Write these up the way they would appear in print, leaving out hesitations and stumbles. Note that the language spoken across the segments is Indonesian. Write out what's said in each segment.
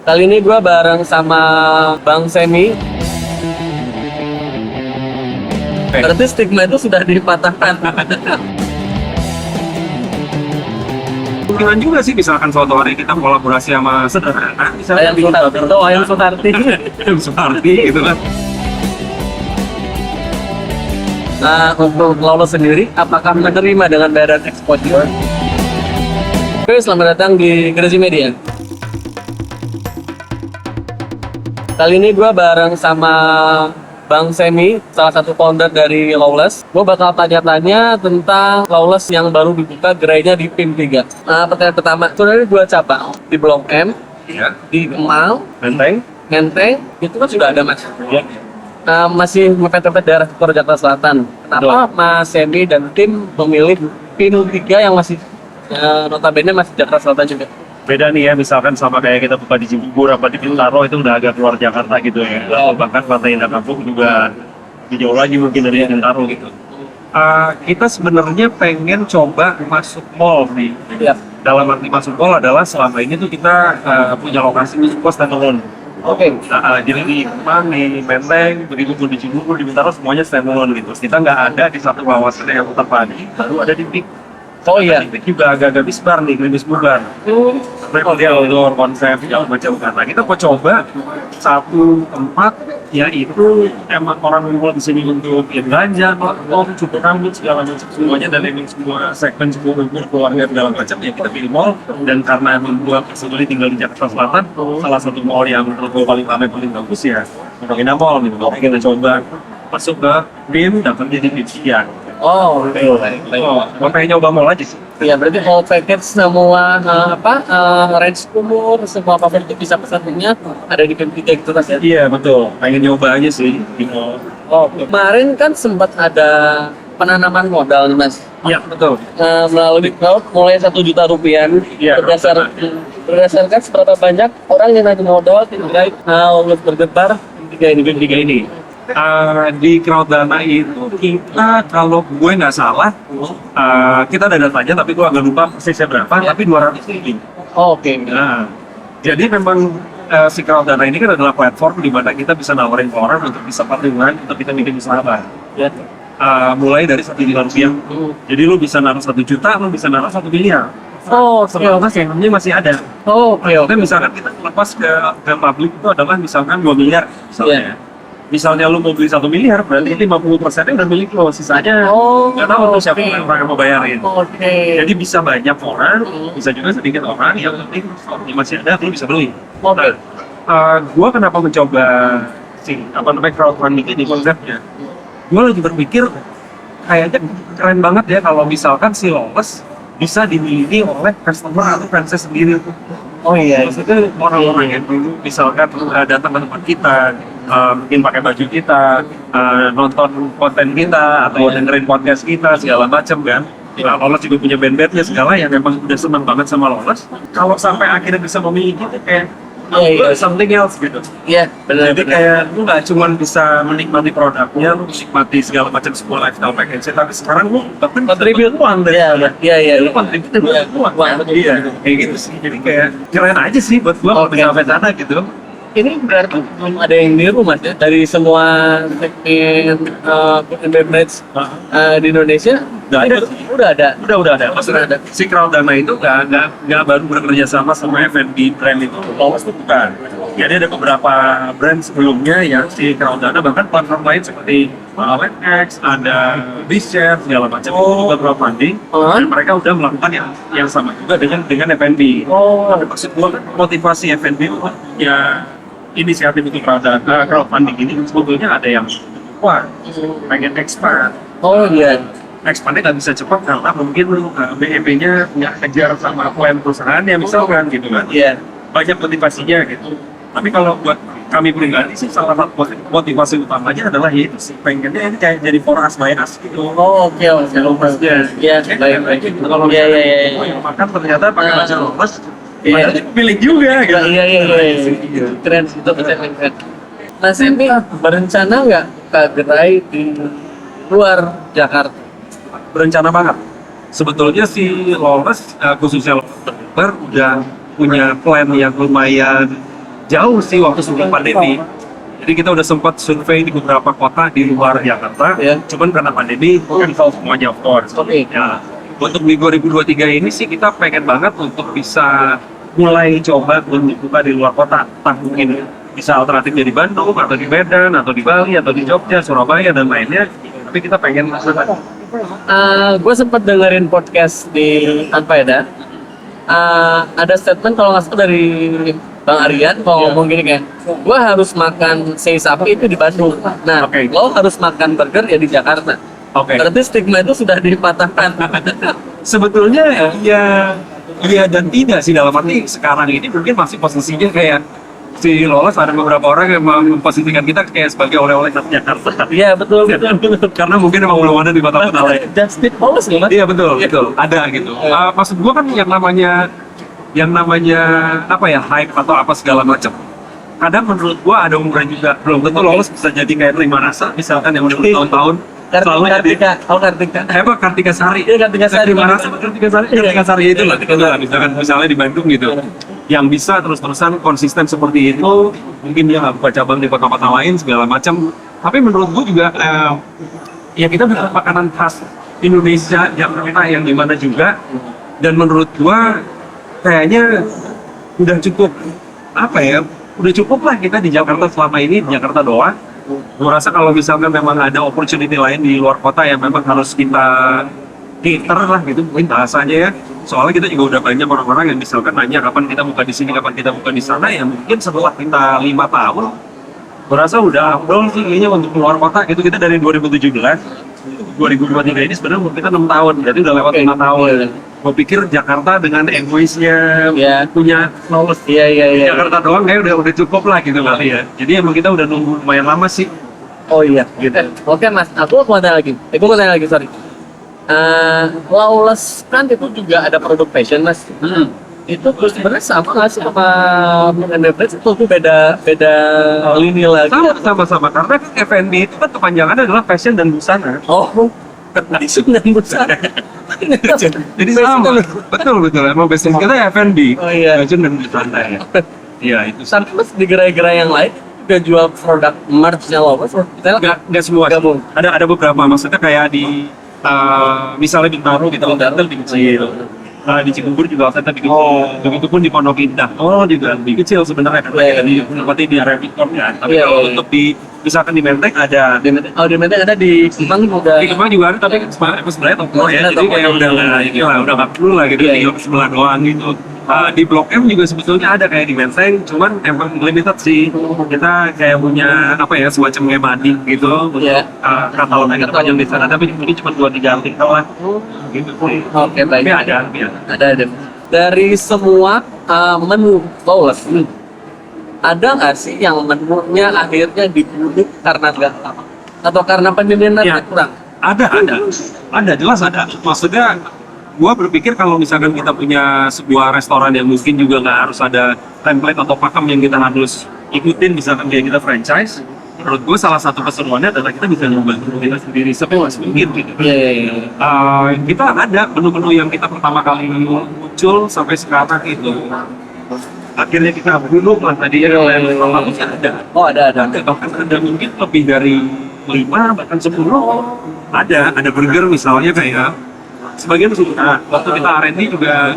Kali ini gue bareng sama Bang Semi. Berarti stigma itu sudah dipatahkan. Mungkin juga sih misalkan suatu hari kita kolaborasi sama sederhana, misalnya Ayam Sutarti atau Ayam Sutarti. Ayam Sutarti gitu kan. Nah, untuk Lawless sendiri, apakah menerima dengan bayaran exposure? Oke, selamat datang di Gerasi Media. Kali ini gue bareng sama Bang Semi, salah satu founder dari Lawless. Gue bakal tanya-tanya tentang Lawless yang baru dibuka gerainya di PIM 3. Nah, pertanyaan pertama, sebenarnya 2 cabang di Blok M, Iya. di Kemal, Menteng. Menteng, itu kan sudah ada mas. Iya. Masih mepet-mepet daerah sektor Jakarta Selatan. Kenapa Mas Semi dan tim memilih PIM 3 yang masih notabene masih Jakarta Selatan juga? Beda nih ya, misalkan sama kayak kita buka di Cibubur apa di Bintaro itu udah agak keluar Jakarta gitu ya. Atau bahkan Pantai Indah Kapuk juga lebih jauh lagi mungkin dari Bintaro gitu. Kita sebenarnya pengen coba masuk mall nih. Iya. Dalam arti masuk mall adalah selama ini tuh kita punya lokasi di sebuah standalone. Oke. Jadi di Kemang, di Menteng, begitu pun di Cibubur, di Bintaro semuanya standalone gitu. Kita nggak ada di satu kawasan yang terpadu, baru ada di PIK. Oh iya. Di PIK juga agak-agak bisbar nih, klinis bubar. Dia outdoor konsep yang macam kan. Nah, kita mau coba satu tempat yaitu emang orang ngumpul di sini untuk yang belanja, nonton, cukur rambut segala macam semuanya dan emang semua segmen semua ngumpul keluarga segala macam ya kita pilih mall. Dan karena emang gua personally tinggal di Jakarta Selatan, salah satu mall yang menurut gua paling ramai paling bagus ya Pondok Indah Mall gitu. Makanya kita coba masuk ke PIM, dapat jadi PIM sekian. Oh, betul. Gua pengen nyoba mall aja sih. Iya, berarti whole package semua range umur, semua apapun itu bisa pesannya ada di PIM 3 gitu mas ya? Iya betul, pengen nyoba aja sih di mall. Oh, kemarin kan sempat ada penanaman modal nih mas. Iya betul. Melalui crowd mulai 1 juta rupiah. Iya, Berdasarkan seberapa banyak orang yang nagih modal terkait Lawless bergetar di PIM 3 ini. Di crowd dana itu kita kalau gue nggak salah kita ada datanya tapi gue agak lupa persisnya berapa tapi 200 lebih. Oh, oke. Nah, jadi memang si crowd dana ini kan adalah platform di mana kita bisa nawarin ke orang untuk bisa patungan untuk kita bikin usaha bareng. Ya. Mulai dari 1 juta rupiah. Jadi lu bisa naruh 1 juta, lu bisa naruh 1 miliar. Oh, oke. Sebenarnya yang masih ada. Oh, oke. Tapi misalkan kita lepas ke publik itu adalah misalkan 2 miliar misalnya. Misalnya lu mau beli 1 miliar, berarti 50%-nya udah milik lo, sisanya nggak tahu tuh siapa yang mau bayarin. Oke. Jadi bisa banyak orang, bisa juga sedikit orang, yang penting stoknya masih ada, lu bisa beli. Oke. Gua kenapa mencoba crowdfunding ini konsepnya? Gua lagi berpikir kayaknya keren banget ya kalau misalkan si Lawless bisa dimiliki oleh customer atau franchise sendiri. Oh iya. Maksudnya orang-orang yang dulu misalkan datang ke tempat kita, mungkin pakai baju kita, nonton konten kita, atau dengerin podcast kita, segala macam kan. Lawless juga punya band-bandnya segala yang memang udah seneng banget sama Lawless. Kalau sampai akhirnya bisa memiliki itu kayak something else gitu. Iya, benar. Jadi kayak lu nggak cuma bisa menikmati produknya, lu menikmati segala macam sebuah lifestyle package, tapi sekarang lu bahkan Contribute uang dari iya. lu kontribusi uang. Iya, kayak gitu sih. Jadi kayak keren aja sih buat gua kalau bisa sampai sana gitu. Ini berarti belum ada yang niru mas ya dari semua segmen food and beverage di Indonesia. Udah ada. Maksudnya si crowd dana itu nggak baru bekerja sama F&B brand itu. Lawless itu bukan. Jadi ada beberapa brand sebelumnya yang si crowd dana bahkan platform lain seperti OLX, ada Bishare segala macam itu juga crowdfunding. Dan mereka udah melakukan yang sama juga dengan F&B. Tapi maksud gua kan motivasi F&B ya inisiatif itu crowdfunding ini sebetulnya ada yang pengen expand. Oh iya. Expandnya nggak bisa cepat karena mungkin BEP-nya nggak kejar sama plan perusahaannya misalkan gitu kan. Iya. Banyak motivasinya gitu. Tapi kalau buat kami pribadi sih salah satu motivasi utamanya adalah yaitu sih pengennya ini kayak jadi for us by us gitu. Oh oke. Iya. Baik. Kalau yang makan ternyata pakai baju Lawless, padahal milik juga gitu. Iya. Keren sih itu keren. Mas Semi berencana nggak ke gerai di luar Jakarta? Berencana banget. Sebetulnya si Lawless, khususnya Lawless udah punya plan yang lumayan jauh sih waktu sebelum pandemi. Jadi kita udah sempat survei di beberapa kota di luar Jakarta, cuman karena pandemi kan semuanya of course. Ya, untuk di 2023 ini sih kita pengen banget untuk bisa mulai coba untuk buka di luar kota tahun ini. Bisa alternatifnya di Bandung, atau di Medan, atau di Bali, atau di Jogja, Surabaya, dan lainnya. Tapi kita pengen Gue sempat dengerin podcast di Tanpeda. Ada statement kalau nggak salah dari Bang Aryan kalau ngomong gini kayak, gue harus makan sei sapi itu di Bandung. Nah, lo harus makan burger ya di Jakarta. Berarti stigma itu sudah dipatahkan. Sebetulnya iya dan tidak sih, dalam arti sekarang ini mungkin masih posisinya kayak si Lolos, ada beberapa orang yang memposisikan kita kayak sebagai oleh-oleh Jakarta. Iya betul. Karena mungkin emang belum ada di kota-kota lain. Just tip Lolos nih mas? Iya betul, ada gitu. Maksud gua kan yang namanya apa ya, hype atau apa segala macam. Kadang menurut gua ada umuran juga. Belum tentu Lolos bisa jadi kayak Terima Rasa misalkan yang udah bertahun-tahun. Selalu Kartika Sari. Iya, Kartika Sari. Kartika Sari itu lah. Misalnya di Bandung gitu. Yang bisa terus-terusan konsisten seperti itu, mungkin dia nggak buka cabang di kota-kota lain segala macam. Tapi menurut gua juga ya kita bukan makanan khas Indonesia yang dimana juga. Dan menurut gua kayaknya udah cukup udah cukup lah kita di Jakarta selama ini, di Jakarta doang. Gue rasa kalau misalkan memang ada opportunity lain di luar kota yang memang harus kita cater lah gitu, mungkin bahasanya ya. Soalnya kita juga udah banyak orang-orang yang misalkan nanya kapan kita buka di sini, kapan kita buka di sana, ya mungkin setelah kita 5 tahun, gue rasa udah afdol sih kayaknya untuk keluar kota gitu. Kita dari 2017, 2023 ini sebenarnya kita 6 tahun, jadi udah lewat 5 tahun. Gue pikir Jakarta dengan egoisnya punya Lolos, Jakarta doang kayak udah cukup lah gitu kali ya. Jadi emang kita udah nunggu lumayan lama sih. Oh iya, gitu. Oke mas, aku mau tanya lagi. Sorry. Lawless kan itu juga ada produk fashion mas. Itu sebenarnya sama nggak sih sama Beverage? Itu beda lini lagi. Sama karena kan F&B itu kan kepanjangannya adalah fashion dan busana. Oh, fashion dan busana. Jadi sama, betul. Emang basic kita F&B, fashion dan busana ya. Iya itu. Tapi mas di gerai-gerai yang lain juga jual produk merch-nya Lawless? Nggak semua. Ada beberapa, maksudnya kayak di misalnya di Bintaro, di Teluk-Teluk di kecil. Di Cibubur juga outletnya bikin begitupun di Pondok Indah juga lebih kecil sebenarnya karena kita ditempati di area Victor kan. Tapi kalau untuk di misalkan di Menteng ada di Menteng ada, di Kemang juga ada, tapi sebenarnya toko ya, jadi kayak udah nggak perlu lah gitu di sebelah doang gitu. Di Blok M juga sebetulnya ada kayak di Menteng, cuman emang limited sih. Kita kayak punya semacam kayak mading gitu untuk katalog yang kita panjang di sana, tapi ini cuma 2-3 artikel lah gitu sih. Oke, baik. Tapi ada. Dari semua menu Lawless, ada nggak sih yang menunya akhirnya dibunuh karena nggak lama atau karena peminatnya kurang? Ada, jelas ada. Maksudnya gua berpikir kalau misalkan kita punya sebuah restoran yang mungkin juga nggak harus ada template atau pakem yang kita harus ikutin, misalkan kayak kita franchise, menurut gue salah satu keseruannya adalah kita bisa nyoba menu kita sendiri sepuas mungkin gitu. Kita ada menu-menu yang kita pertama kali muncul sampai sekarang itu akhirnya kita bunuh lah tadi ya. Ada. Bahkan ada mungkin lebih dari 5 bahkan 10. Ada burger misalnya kayak sebagian suka. Waktu kita R&D juga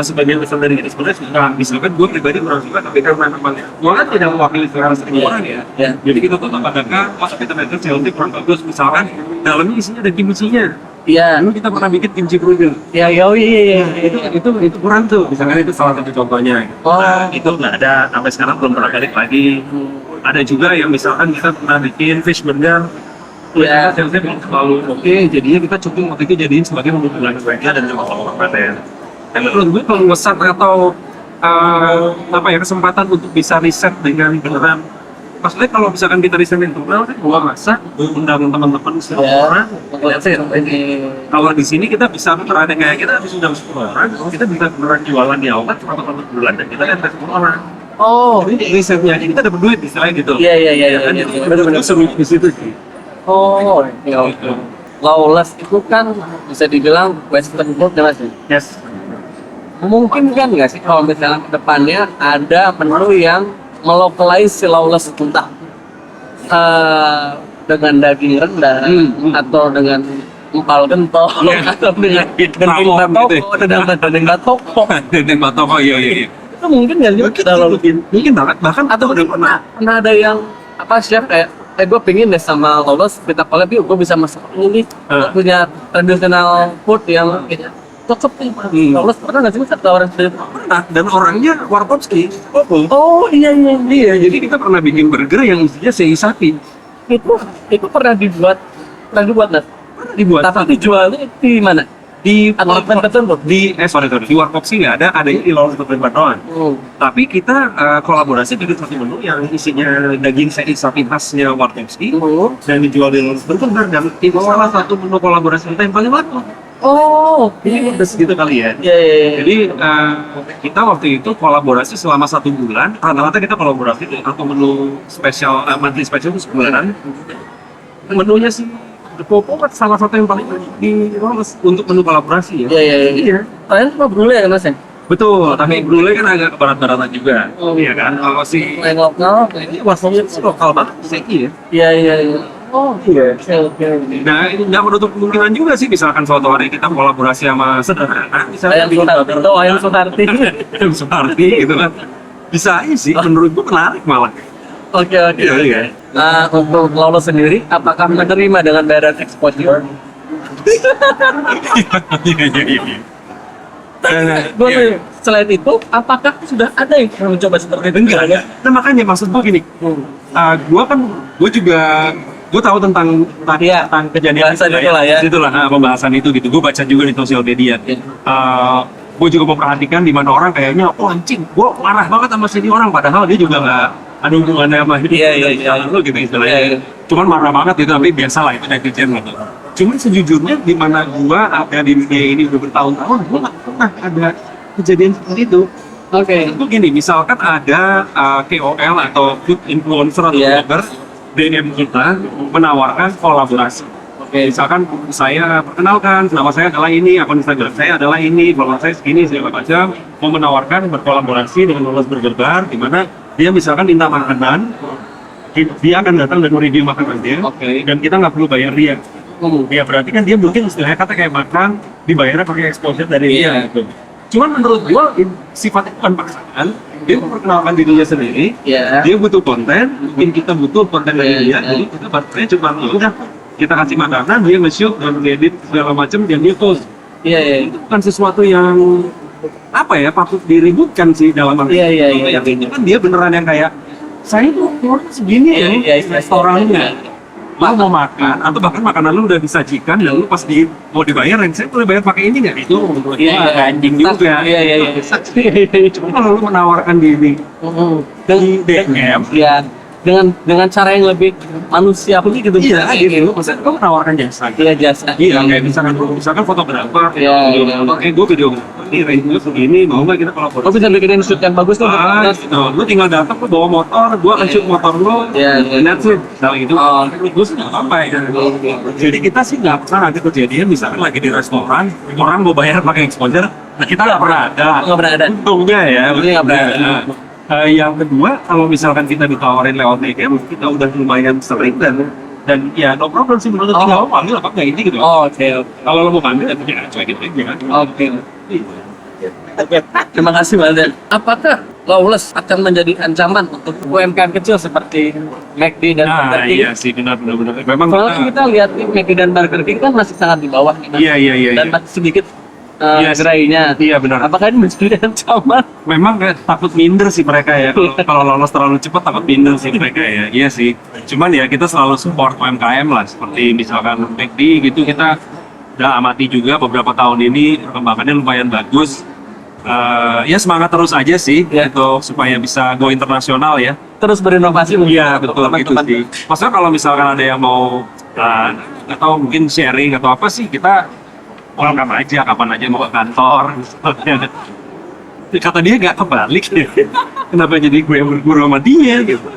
sebagian besar dari kita sebenarnya suka. Misalkan gue pribadi kurang suka, tapi karena memang gue kan tidak mewakili selera semua orang ya. Jadi kita tuh apakah masa kita mention CLT kurang bagus, misalkan dalamnya isinya ada kimchinya. Dulu kita pernah bikin kimchi burger. Itu kurang tuh. Misalkan itu salah satu contohnya. Itu nggak ada, sampai sekarang belum pernah balik lagi. Ada juga yang misalkan kita pernah bikin fish burger. Saya belum terlalu oke, jadinya kita cukup waktu itu jadiin sebagai menu bulan dan juga kabupaten. Tapi menurut gue kalau ngeset atau kesempatan untuk bisa riset dengan beneran, maksudnya kalau misalkan kita riset internal, gua rasa undang teman-teman semua orang. Kalau di sini kita bisa beneran kayak kita habis undang 10 orang, kita bisa beneran jualan di outlet selama 1 bulan dan kita lihat 10 orang. Jadi risetnya kita dapat duit istilahnya gitu. Iya. Benar-benar seru di situ sih. Lawless itu kan bisa dibilang western food ya mas? Yes. Mungkin kan nggak sih kalau misalnya ke depannya ada menu yang melokalize si Lawless entah dengan daging rendah atau dengan empal gentong atau dengan Rawon gitu ya. dengan batoko Dan batoko iya. itu mungkin nggak juga kita laluin Mungkin banget, bahkan atau udah pernah. pernah ada yang apa chef kayak gue pengen deh sama Lawless kita collab yuk gue bisa masak ini gue punya tradisional food yang kayaknya cocok nih Lawless pernah nggak sih mas tawaran seperti itu? Pernah, dan orangnya Warkowski. Oh iya Iya, jadi kita pernah bikin burger yang isinya sei sapi. itu pernah dibuat nggak? Dibuat Tapi dijualnya di mana? Di apartemen tertentu? sorry, di Warkopsi nggak ada, adanya di Lawless Tempat doang. Tapi kita kolaborasi bikin satu menu yang isinya daging sei sapi khasnya Warkopsi dan dijual di Lawless Tempat, dan itu salah satu menu kolaborasi kita yang paling laku. Oh, Ini udah segitu kali ya. Iya. Jadi kita waktu itu kolaborasi selama 1 bulan. Rata-rata kita kolaborasi atau menu spesial, monthly special itu sebulanan. Menunya sih Popo kan salah satu yang paling di Lawless untuk menu kolaborasi ya. Iya. Kalian cuma brule ya mas ya? Betul, tapi brule kan agak keberat-beratan juga. Iya kan? Kalau si Yang lokal? ini wasanya sih lokal banget, seki ya. Iya. Oh Iya. Oke. Nah, ini nggak menutup kemungkinan juga sih, misalkan suatu hari kita kolaborasi sama sederhana, misalnya Ayam Sutarti atau Ayam Sutarti. Ayam Sutarti gitu kan. Bisa aja sih, menurut gua menarik malah. Oke. Iya. Untuk Lawless sendiri, apakah menerima dengan bayaran exposure? Iya. Selain itu, apakah sudah ada yang pernah mencoba seperti itu? Enggak. Nah makanya maksud gua gini, gue tahu tentang Iya. tentang kejadian Bahasan itu lah ya. Itulah pembahasan itu gitu. Gue baca juga di sosial media. Iya. Gue juga memperhatikan di mana orang kayaknya, oh anjing, gue marah banget sama sini orang, padahal dia juga nggak ada hubungannya sama hidup Iya. lo gitu istilahnya. Iya. Cuman marah banget gitu, tapi biasa lah itu netizen gitu. Cuman sejujurnya di mana gue ada di dunia ini udah bertahun-tahun, gue nggak pernah ada kejadian seperti itu. Oke. Itu gini, misalkan ada KOL atau food influencer atau Iya. blogger DM kita menawarkan kolaborasi. Oke. Misalkan saya perkenalkan, nama saya adalah ini, akun Instagram saya adalah ini, follower saya segini, segala macam, mau menawarkan berkolaborasi dengan Lawless Burger Bar, di mana dia misalkan minta makanan, dia akan datang dan mereview makanan dia, Oke. dan kita nggak perlu bayar dia. Ya berarti kan dia mungkin istilahnya kata kayak makan, dibayarnya pakai exposure dari dia. Iya. Gitu. Cuman menurut gua sifatnya bukan paksaan, dia memperkenalkan dirinya sendiri, Iya. dia butuh konten, mungkin kita butuh konten dari dia, jadi kita baterainya cuma udah kita kasih makanan, dia nge-shoot dan edit segala macam, dan dia post. Iya. Itu bukan sesuatu yang apa ya patut diributkan sih dalam arti. Iya. Yang ini kan dia beneran yang kayak saya tuh keluar segini ya, Iya. restorannya. Lu mau makan atau bahkan makanan lu udah disajikan dan lu pas mau dibayarin, saya boleh bayar pakai ini nggak? Itu menurut gua anjing juga. Iya. Cuma kalau lu menawarkan diri di DM, Ya, dengan cara yang lebih manusiawi gitu. iya gitu, maksudnya lu menawarkan jasa. Iya jasa. Iya, kayak misalkan fotografer, Iya. Oke, gue videografer, ini range segini, mau nggak kita Lo kolaborasi? bisa bikinin shoot yang bagus tuh. Gitu. Lu tinggal datang, lu bawa motor, gua akan shoot motor lu, Iya. that's it. Misalnya gitu, Oh. menurut gua sih nggak apa-apa ya. Jadi kita sih nggak pernah ada kejadian, misalkan lagi di restoran, orang mau bayar pakai exposure, nah kita nggak pernah ada. Nggak pernah ada. Untungnya ya. Untungnya nggak pernah ada. Yang kedua, kalau misalkan kita ditawarin lewat DM, kita udah lumayan sering dan ya no problem sih menurut tinggal lo panggil apa nggak ini gitu. Oh, oke. Kalau lo mau panggil ya cuekin aja kan. Oke. Terima kasih banyak. Apakah Lawless akan menjadi ancaman untuk UMKM kecil seperti McD dan Burger Nah King? iya sih benar. Memang Soalnya kita lihat nih McD dan Burger King kan masih sangat di bawah nih, Mas. Iya. Dan masih sedikit Yes. gerainya. Iya benar. Apakah ini menjadi ancaman? Memang kayak takut minder sih mereka ya. Kalau lolos terlalu cepat takut minder sih mereka ya. Iya sih. Cuman ya kita selalu support UMKM lah. Seperti misalkan McD gitu, kita udah amati juga beberapa tahun ini perkembangannya lumayan bagus. Ya semangat terus aja sih Ya. gitu, supaya bisa go internasional ya. Terus berinovasi mungkin. Iya betul gitu sih. Maksudnya kalau misalkan ada yang mau atau mungkin sharing atau apa sih, kita welcome aja kapan aja mau ke kantor. Kata dia nggak kebalik ya. Kenapa jadi gue yang berguru sama dia gitu?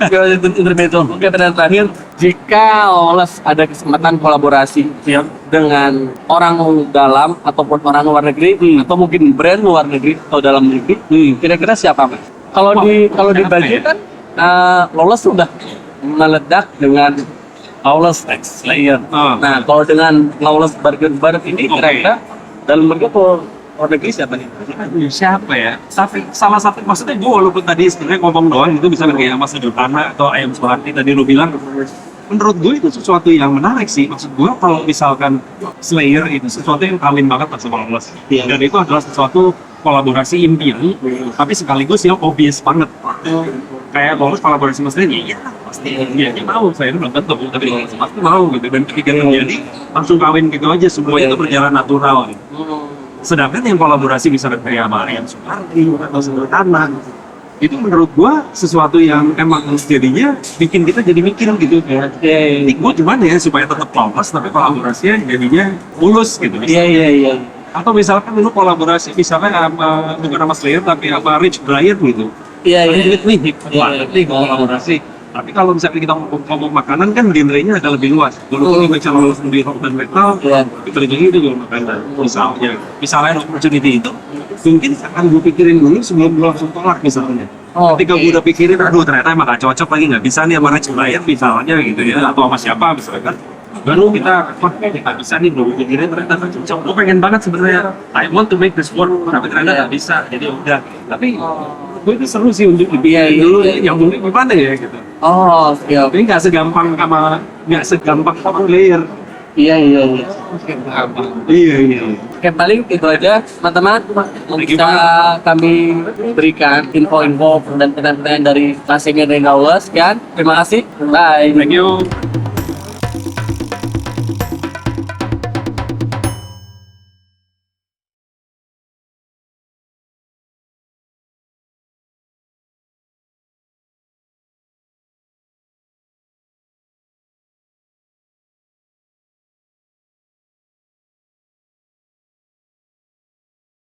Oke, pertanyaan terakhir, jika Lawless ada kesempatan kolaborasi Siap. dengan orang dalam ataupun orang luar negeri atau mungkin brand luar negeri atau dalam negeri, kira-kira siapa Mas? Kalau di baju kan Lawless sudah meledak dengan Lawless X Slayer. Nah, kalau dengan Lawless Burger ini kira-kira dalam negeri atau luar negeri siapa nih? Siapa ya? Tapi salah satu maksudnya gue walaupun tadi sebenarnya ngomong doang itu bisa kayak Mas Jordana atau Ayam Suharti tadi lu bilang, menurut gue itu sesuatu yang menarik sih. Maksud gue kalau misalkan Slayer itu sesuatu yang kawin banget sama Lawless. Dan itu adalah sesuatu kolaborasi impian, tapi sekaligus yang obvious banget. Kayak Lawless kolaborasi sama Slayer, ya pasti dia mau. Slayer belum tentu, tapi Lawless pasti mau gitu. Dan ketika terjadi langsung kawin gitu aja, semuanya itu berjalan natural. Sedangkan yang kolaborasi misalnya kayak sama Ayam Suharti atau Sederhana, itu menurut gua sesuatu yang emang jadinya bikin kita jadi mikir gitu kayak ini gua gimana ya supaya tetap lolos tapi kolaborasinya jadinya mulus gitu. Iya. Atau misalkan dulu kolaborasi misalnya sama bukan sama Slayer tapi sama Rich Brian gitu. Iya. Nih kolaborasi. Tapi kalau misalnya kita ngomong makanan kan genrenya agak lebih luas. Dulu kita bicara lolos di rock dan metal, kita itu juga makanan. Misalnya opportunity itu mungkin akan gue pikirin dulu sebelum gue langsung tolak misalnya. Ketika gue udah pikirin, aduh ternyata emang gak cocok lagi, nggak bisa nih sama Rich Brian misalnya gitu ya, atau sama siapa misalnya kan. Baru kita, wah nggak bisa nih, gue pikirin ternyata nggak cocok. Gue pengen banget sebenarnya, I want to make this work, tapi ternyata nggak bisa, jadi udah. Tapi gue itu seru sih untuk dipikirin dulu, yang dulu gimana ya gitu. Tapi nggak segampang sama Slayer. Iya. Iya. Oke, paling itu aja teman-teman yang bisa kami berikan info-info dan pertanyaan dari Mas Emir dan Lawless kan. Terima kasih. Bye. Thank you.